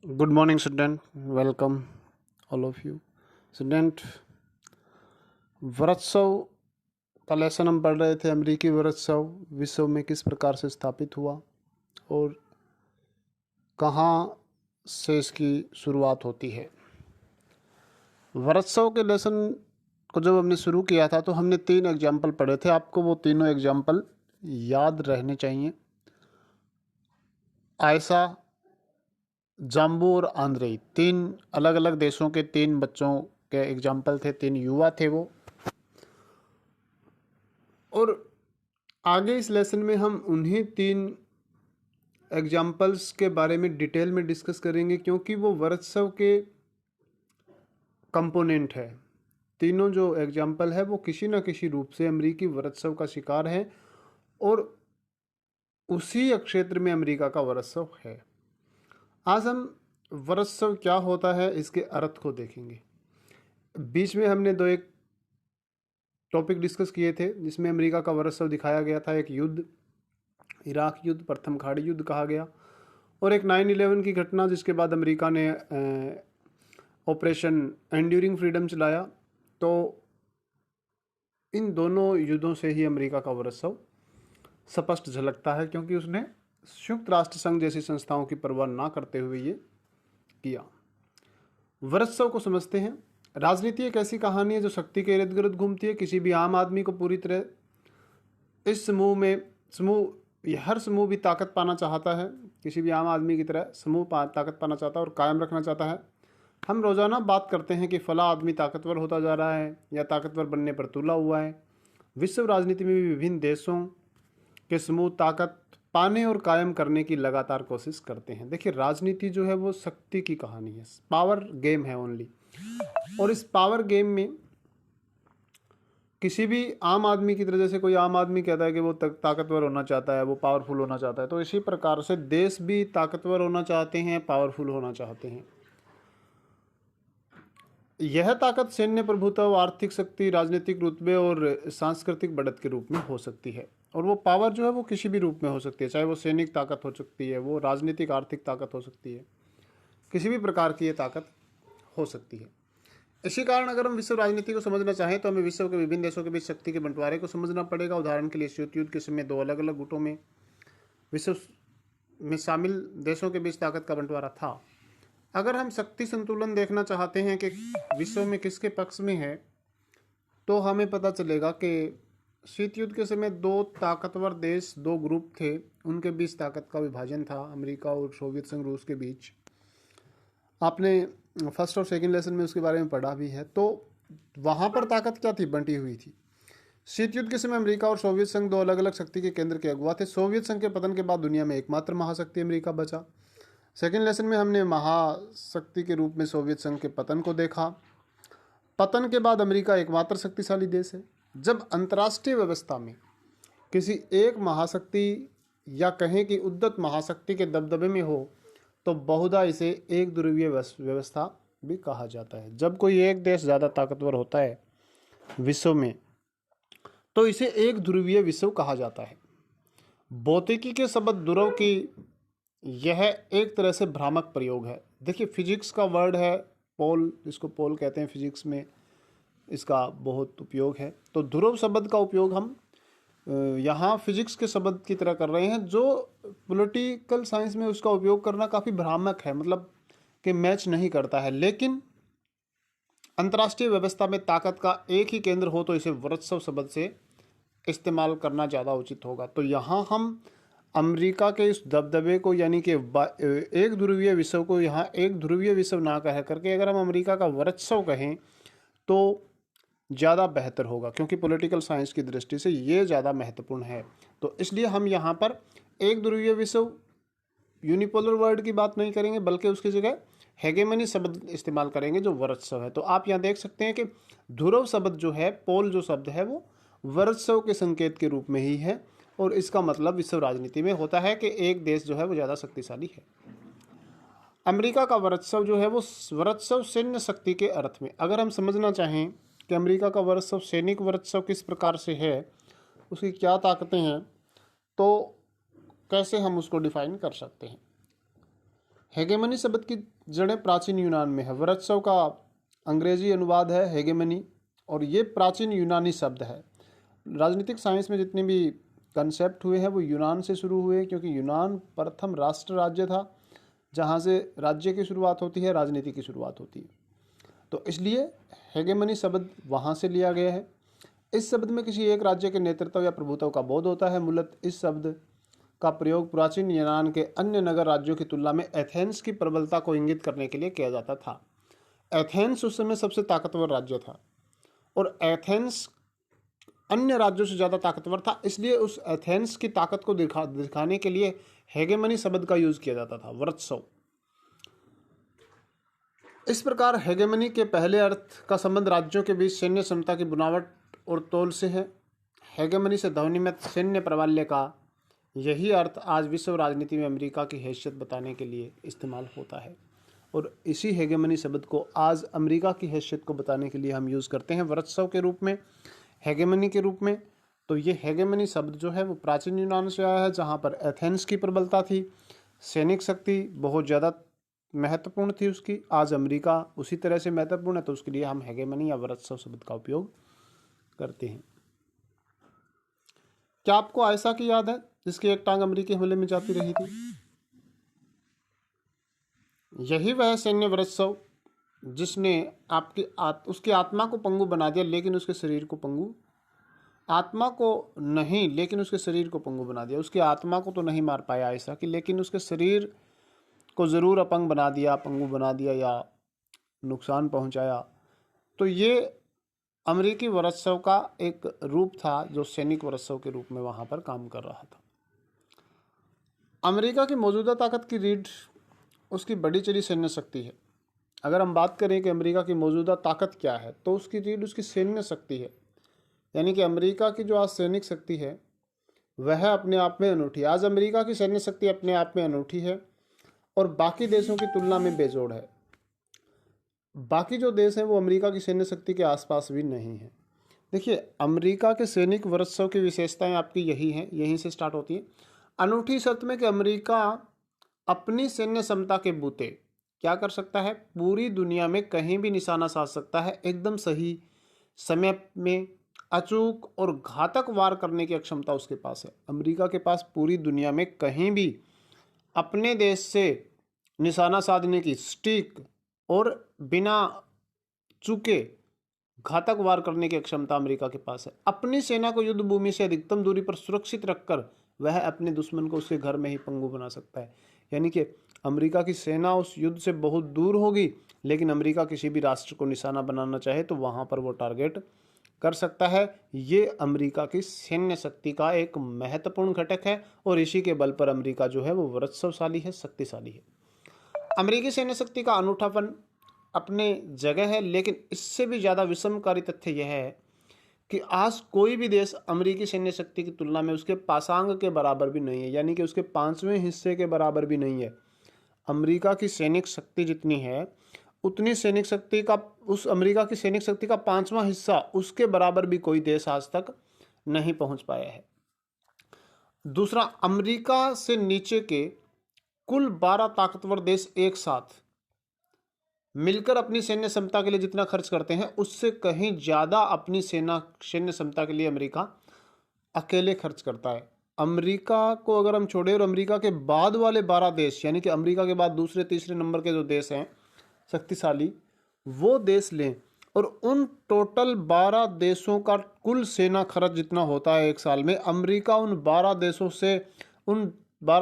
Good morning, student. Welcome, all of you. Student, वरोत्सव का lesson हम पढ़ रहे थे। अमेरिकी वरोत्सव विश्व में किस प्रकार से स्थापित हुआ और कहाँ से इसकी शुरुआत होती है। वरोत्सव के लेसन को जब हमने शुरू किया था तो हमने 3 एग्जाम्पल पढ़े थे। आपको वो तीनों एग्जाम्पल याद रहने चाहिए। आयशा, जाम्बू और आंद्रेई, 3 अलग अलग देशों के 3 बच्चों के एग्जाम्पल थे। 3 युवा थे वो। और आगे इस लेसन में हम उन्हीं 3 एग्जाम्पल्स के बारे में डिटेल में डिस्कस करेंगे, क्योंकि वो वरोत्सव के कंपोनेंट है। तीनों जो एग्जाम्पल है वो किसी न किसी रूप से अमेरिकी वरोत्सव का शिकार है और उसी क्षेत्र में अमेरिका का वरोत्सव है। आज हम वरोत्सव क्या होता है इसके अर्थ को देखेंगे। बीच में हमने 2 एक टॉपिक डिस्कस किए थे जिसमें अमेरिका का वरोत्सव दिखाया गया था। एक युद्ध, इराक युद्ध, प्रथम खाड़ी युद्ध कहा गया, और एक 9/11 की घटना जिसके बाद अमेरिका ने ऑपरेशन एंड्यूरिंग फ्रीडम चलाया। तो इन दोनों युद्धों से ही अमेरिका का वरोत्सव स्पष्ट झलकता है, क्योंकि उसने संयुक्त राष्ट्र संघ जैसी संस्थाओं की परवाह ना करते हुए ये किया। वरोत्सव को समझते हैं। राजनीति एक ऐसी कहानी है जो शक्ति के इर्द गिर्द घूमती है। किसी भी आम आदमी को पूरी तरह इस हर समूह भी ताकत पाना चाहता है। किसी भी आम आदमी की तरह ताकत पाना चाहता है और कायम रखना चाहता है। हम रोज़ाना बात करते हैं कि फला आदमी ताकतवर होता जा रहा है या ताकतवर बनने पर तुला हुआ है। विश्व राजनीति में भी विभिन्न देशों के समूह ताकत पाने और कायम करने की लगातार कोशिश करते हैं। देखिए, राजनीति जो है वो शक्ति की कहानी है, पावर गेम है ओनली। और इस पावर गेम में किसी भी आम आदमी की तरह, जैसे कोई आम आदमी कहता है कि वो ताकतवर होना चाहता है, वो पावरफुल होना चाहता है, तो इसी प्रकार से देश भी ताकतवर होना चाहते हैं, पावरफुल होना चाहते हैं। यह ताकत सैन्य प्रभुत्व, आर्थिक शक्ति, राजनीतिक रुतबे और सांस्कृतिक बढ़त के रूप में हो सकती है। और वो पावर जो है वो किसी भी रूप में हो सकती है, चाहे वो सैनिक ताकत हो सकती है, वो राजनीतिक आर्थिक ताकत हो सकती है, किसी भी प्रकार की ये ताकत हो सकती है। इसी कारण अगर हम विश्व राजनीति को समझना चाहें तो हमें विश्व के विभिन्न देशों के बीच शक्ति के बंटवारे को समझना पड़ेगा। उदाहरण के लिए शीत युद्ध के समय 2 अलग अलग गुटों में विश्व में शामिल देशों के बीच ताकत का बंटवारा था। अगर हम शक्ति संतुलन देखना चाहते हैं कि विश्व में किसके पक्ष में है, तो हमें पता चलेगा कि शीत युद्ध के समय 2 ताकतवर देश, 2 ग्रुप थे, उनके बीच ताकत का विभाजन था, अमेरिका और सोवियत संघ रूस के बीच। आपने फर्स्ट और सेकंड लेसन में उसके बारे में पढ़ा भी है। तो वहाँ पर ताकत क्या थी, बंटी हुई थी। शीत युद्ध के समय अमेरिका और सोवियत संघ 2 अलग अलग शक्ति के केंद्र के अगुवा थे। सोवियत संघ के पतन के बाद दुनिया में एकमात्र महाशक्ति अमेरिका बचा। सेकंड लेसन में हमने महाशक्ति के रूप में सोवियत संघ के पतन को देखा। पतन के बाद अमेरिका एकमात्र शक्तिशाली देश है। जब अंतर्राष्ट्रीय व्यवस्था में किसी एक महाशक्ति या कहें कि उद्धत महाशक्ति के दबदबे में हो तो बहुधा इसे एक ध्रुवीय व्यवस्था भी कहा जाता है। जब कोई एक देश ज़्यादा ताकतवर होता है विश्व में तो इसे एक ध्रुवीय विश्व कहा जाता है। भौतिकी के शब्द ध्रुव की यह एक तरह से भ्रामक प्रयोग है। देखिए, फिजिक्स का वर्ड है पोल, इसको पोल कहते हैं, फिजिक्स में इसका बहुत उपयोग है। तो ध्रुव शब्द का उपयोग हम यहाँ फिजिक्स के शब्द की तरह कर रहे हैं, जो पॉलिटिकल साइंस में उसका उपयोग करना काफ़ी भ्रामक है, मतलब कि मैच नहीं करता है। लेकिन अंतर्राष्ट्रीय व्यवस्था में ताकत का एक ही केंद्र हो तो इसे वरोत्सव शब्द से इस्तेमाल करना ज़्यादा उचित होगा। तो यहाँ हम अमेरिका के इस दबदबे को, यानी कि एक ध्रुवीय विश्व को यहाँ एक ध्रुवीय विश्व ना कह करके अगर हम अमेरिका का वरोत्सव कहें तो ज़्यादा बेहतर होगा, क्योंकि पॉलिटिकल साइंस की दृष्टि से ये ज़्यादा महत्वपूर्ण है। तो इसलिए हम यहाँ पर एक ध्रुवीय विश्व, यूनिपोलर वर्ड की बात नहीं करेंगे, बल्कि उसकी जगह हेगेमनी शब्द इस्तेमाल करेंगे जो वरोत्सव है। तो आप यहाँ देख सकते हैं कि ध्रुव शब्द जो है, पोल जो शब्द है, वो वरोत्सव के संकेत के रूप में ही है, और इसका मतलब विश्व राजनीति में होता है कि एक देश जो है वो ज़्यादा शक्तिशाली है। अमेरिका का वरोत्सव जो है वो वरोत्सव सैन्य शक्ति के अर्थ में, अगर हम समझना चाहें कि अमेरिका का वरोत्सव सैनिक वरोत्सव किस प्रकार से है, उसकी क्या ताकतें हैं, तो कैसे हम उसको डिफाइन कर सकते हैं। हेगेमनी शब्द की जड़ें प्राचीन यूनान में है। वर्चस्व का अंग्रेजी अनुवाद है हेगेमनी, और ये प्राचीन यूनानी शब्द है। राजनीतिक साइंस में जितने भी कंसेप्ट हुए हैं वो यूनान से शुरू हुए, क्योंकि यूनान प्रथम राष्ट्र राज्य था जहाँ से राज्य की शुरुआत होती है, राजनीति की शुरुआत होती है। तो इसलिए हेगेमनी शब्द वहाँ से लिया गया है। इस शब्द में किसी एक राज्य के नेतृत्व या प्रभुत्व का बोध होता है। मूलतः इस शब्द का प्रयोग प्राचीन यूनान के अन्य नगर राज्यों की तुलना में एथेंस की प्रबलता को इंगित करने के लिए किया जाता था। एथेंस उस समय सबसे ताकतवर राज्य था और एथेंस अन्य राज्यों से ज़्यादा ताकतवर था, इसलिए उस एथेंस की ताकत को दिखाने के लिए हेगेमनी शब्द का यूज किया जाता था, वर्चस्व। इस प्रकार हेगेमनी के पहले अर्थ का संबंध राज्यों के बीच सैन्य क्षमता की बनावट और तौल से है। हेगेमनी से ध्वनिमत सैन्य प्राबल्य का यही अर्थ आज विश्व राजनीति में अमेरिका की हैसियत बताने के लिए इस्तेमाल होता है, और इसी हेगेमनी शब्द को आज अमेरिका की हैसियत को बताने के लिए हम यूज़ करते हैं वर्चस्व के रूप में, हेगेमनी के रूप में। तो ये हेगेमनी शब्द जो है वो प्राचीन यूनान से आया है, जहाँ पर एथेंस की प्रबलता थी, सैनिक शक्ति बहुत ज़्यादा महत्वपूर्ण थी उसकी। आज अमेरिका उसी तरह से महत्वपूर्ण है, तो उसके लिए हम हेगेमनी या वर्चस्व शब्द का उपयोग करते हैं। क्या आपको आयशा की याद है जिसकी एक टांग अमेरिकी हमले में जाती रही थी? यही वह सैन्य वर्चस्व जिसने उसकी आत्मा को पंगु बना दिया, लेकिन उसके शरीर को पंगु, आत्मा को नहीं लेकिन उसके शरीर को पंगु बना दिया। उसकी आत्मा को तो नहीं मार पाया आयशा की, लेकिन उसके शरीर को ज़रूर अपंग बना दिया, पंगु बना दिया या नुकसान पहुंचाया। तो ये अमेरिकी वर्चस्व का एक रूप था जो सैनिक वर्चस्व के रूप में वहाँ पर काम कर रहा था। अमेरिका की मौजूदा ताकत की रीढ़ उसकी बड़ी चली सैन्य शक्ति है। अगर हम बात करें कि अमेरिका की मौजूदा ताकत क्या है, तो उसकी रीढ़ उसकी सैन्य शक्ति है। यानी कि अमेरिका की जो आज सैनिक शक्ति है वह अपने आप में अनूठी है। आज अमेरिका की सैन्य शक्ति अपने आप में अनूठी है और बाकी देशों की तुलना में बेजोड़ है। बाकी जो देश हैं वो अमेरिका की सैन्य शक्ति के आसपास भी नहीं है। देखिए, अमेरिका के सैनिक वर्चस्व की विशेषताएं आपकी यही हैं, यहीं से स्टार्ट होती हैं। अनूठी शर्त में कि अमेरिका अपनी सैन्य क्षमता के बूते क्या कर सकता है, पूरी दुनिया में कहीं भी निशाना साध सकता है। एकदम सही समय में अचूक और घातक वार करने की क्षमता उसके पास है। अमेरिका के पास पूरी दुनिया में कहीं भी अपने देश से निशाना साधने की स्टिक और बिना चूके घातक वार करने की क्षमता अमेरिका के पास है। अपनी सेना को युद्ध भूमि से अधिकतम दूरी पर सुरक्षित रखकर वह अपने दुश्मन को उसके घर में ही पंगु बना सकता है। यानी कि अमेरिका की सेना उस युद्ध से बहुत दूर होगी, लेकिन अमेरिका किसी भी राष्ट्र को निशाना बनाना चाहे तो वहां पर वो टारगेट कर सकता है। ये अमेरिका की सैन्य शक्ति का एक महत्वपूर्ण घटक है और इसी के बल पर अमेरिका जो है वो वर्चस्वशाली है, शक्तिशाली है। अमेरिकी सैन्य शक्ति का अनूठापन अपने जगह है, लेकिन इससे भी ज़्यादा विषमकारी तथ्य यह है कि आज कोई भी देश अमेरिकी सैन्य शक्ति की तुलना में उसके पासांग के बराबर भी नहीं है, यानी कि उसके 5वें हिस्से के बराबर भी नहीं है। अमेरिका की सैनिक शक्ति जितनी है उतनी सैनिक शक्ति का, उस अमेरिका की सैनिक शक्ति का 5वां हिस्सा उसके बराबर भी कोई देश आज तक नहीं पहुंच पाया है। दूसरा, अमेरिका से नीचे के कुल 12 ताकतवर देश एक साथ मिलकर अपनी सैन्य क्षमता के लिए जितना खर्च करते हैं उससे कहीं ज़्यादा अपनी सैन्य क्षमता के लिए अमेरिका अकेले खर्च करता है। अमेरिका को अगर हम छोड़े और अमेरिका के बाद वाले 12 देश, यानी कि अमेरिका के बाद दूसरे तीसरे नंबर के जो देश हैं शक्तिशाली, वो देश लें और उन टोटल 12 देशों का कुल सेना खर्च जितना होता है एक साल में, अमेरिका उन 12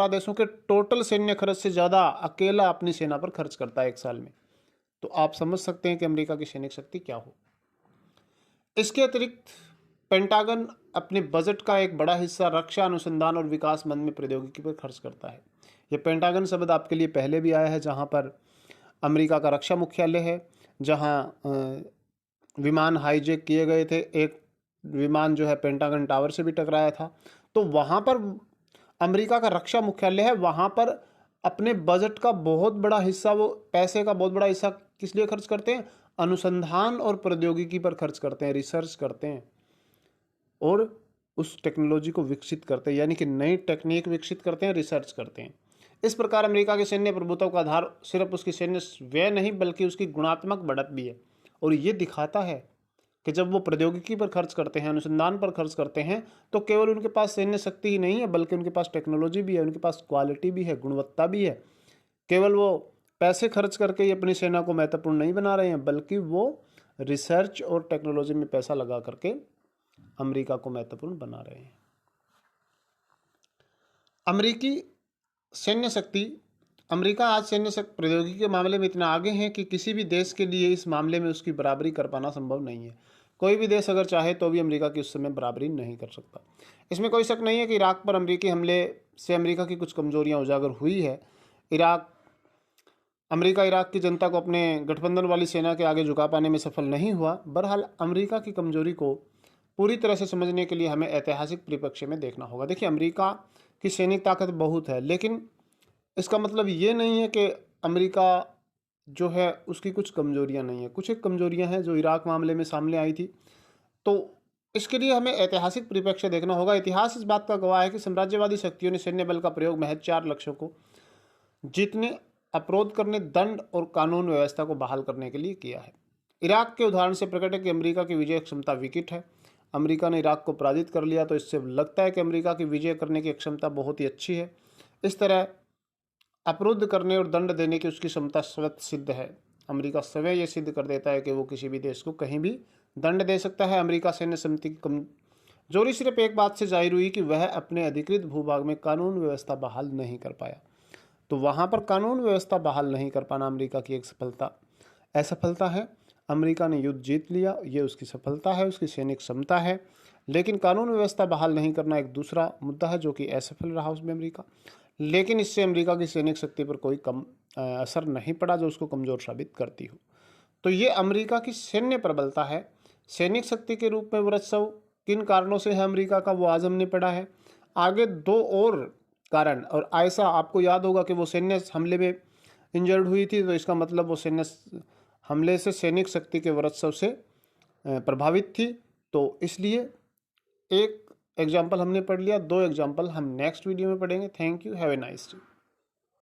देशों के टोटल सैन्य खर्च से ज़्यादा अकेला अपनी सेना पर खर्च करता है एक साल में। तो आप समझ सकते हैं कि अमेरिका की सैनिक शक्ति क्या हो। इसके अतिरिक्त पेंटागन अपने बजट का एक बड़ा हिस्सा रक्षा अनुसंधान और विकास मंद में प्रौद्योगिकी पर खर्च करता है। यह पेंटागन शब्द आपके लिए पहले भी आया है, जहां पर अमेरिका का रक्षा मुख्यालय है, जहां विमान हाईजैक किए गए थे। एक विमान जो है पेंटागन टावर से भी टकराया था। तो वहां पर अमेरिका का रक्षा मुख्यालय है, वहां पर अपने बजट का बहुत बड़ा हिस्सा, वो पैसे का बहुत बड़ा हिस्सा किस लिए खर्च करते हैं, अनुसंधान और प्रौद्योगिकी पर खर्च करते हैं, रिसर्च करते हैं और उस टेक्नोलॉजी को विकसित करते हैं, यानी कि नई टेक्निक विकसित करते हैं, रिसर्च करते हैं। इस प्रकार अमेरिका के सैन्य प्रभुत्व का आधार सिर्फ उसकी सैन्य व्यय नहीं बल्कि उसकी गुणात्मक बढ़त भी है। और ये दिखाता है कि जब वो प्रौद्योगिकी पर खर्च करते हैं, अनुसंधान पर खर्च करते हैं, तो केवल उनके पास सैन्य शक्ति ही नहीं है बल्कि उनके पास टेक्नोलॉजी भी है, उनके पास क्वालिटी भी है, गुणवत्ता भी है। केवल वो पैसे खर्च करके ही अपनी सेना को महत्वपूर्ण नहीं बना रहे हैं बल्कि वो रिसर्च और टेक्नोलॉजी में पैसा लगा करके अमेरिका को महत्वपूर्ण बना रहे हैं। अमेरिकी सैन्य शक्ति, अमेरिका आज सैन्य प्रौद्योगिकी के मामले में इतना आगे है कि किसी भी देश के लिए इस मामले में उसकी बराबरी कर पाना संभव नहीं है। कोई भी देश अगर चाहे तो भी अमेरिका की उस समय बराबरी नहीं कर सकता। इसमें कोई शक नहीं है कि इराक पर अमेरिकी हमले से अमेरिका की कुछ कमजोरियां उजागर हुई है। अमेरिका इराक की जनता को अपने गठबंधन वाली सेना के आगे झुका पाने में सफल नहीं हुआ। बहरहाल अमेरिका की कमजोरी को पूरी तरह से समझने के लिए हमें ऐतिहासिक परिप्रेक्ष्य में देखना होगा। देखिए, अमेरिका की सैनिक ताकत बहुत है, लेकिन इसका मतलब ये नहीं है कि अमेरिका जो है उसकी कुछ कमजोरियां नहीं है। कुछ एक कमजोरियां हैं जो इराक मामले में सामने आई थी। तो इसके लिए हमें ऐतिहासिक परिप्रेक्ष्य देखना होगा। इतिहास इस बात का गवाह है कि साम्राज्यवादी शक्तियों ने सैन्य बल का प्रयोग महज 4 लक्ष्यों को जीतने, अवरोध करने, दंड और कानून व्यवस्था को बहाल करने के लिए किया है। इराक के उदाहरण से प्रकट है कि अमेरिका की विजय क्षमता विकट है। अमेरिका ने इराक को पराजित कर लिया तो इससे लगता है कि अमेरिका की विजय करने की क्षमता बहुत ही अच्छी है। इस तरह अवरुद्ध करने और दंड देने की उसकी क्षमता स्वतः सिद्ध है। अमेरिका स्वयं यह सिद्ध कर देता है कि वो किसी भी देश को कहीं भी दंड दे सकता है। अमेरिका सैन्य समिति की कमजोरी सिर्फ एक बात से जाहिर हुई कि वह अपने अधिकृत भूभाग में कानून व्यवस्था बहाल नहीं कर पाया। तो वहाँ पर कानून व्यवस्था बहाल नहीं कर पाना अमेरिका की एक असफलता है। अमेरिका ने युद्ध जीत लिया, ये उसकी सफलता है, उसकी सैनिक क्षमता है, लेकिन कानून व्यवस्था बहाल नहीं करना एक दूसरा मुद्दा है जो कि असफल रहा उसमें अमेरिका। लेकिन इससे अमेरिका की सैनिक शक्ति पर कोई कम असर नहीं पड़ा जो उसको कमज़ोर साबित करती हो। तो ये अमेरिका की सैन्य प्रबलता है। सैनिक शक्ति के रूप में वर्चस्व किन कारणों से है अमेरिका का, वो आज हमने पढ़ा है। आगे 2 और कारण, और ऐसा आपको याद होगा कि वो सैन्य हमले में इंजर्ड हुई थी, तो इसका मतलब वो सैन्य हमले से सैनिक शक्ति के वर्चस्व से प्रभावित थी। तो इसलिए एक एग्जाम्पल हमने पढ़ लिया, 2 एग्जाम्पल हम नेक्स्ट वीडियो में पढ़ेंगे। Thank you, have a nice day.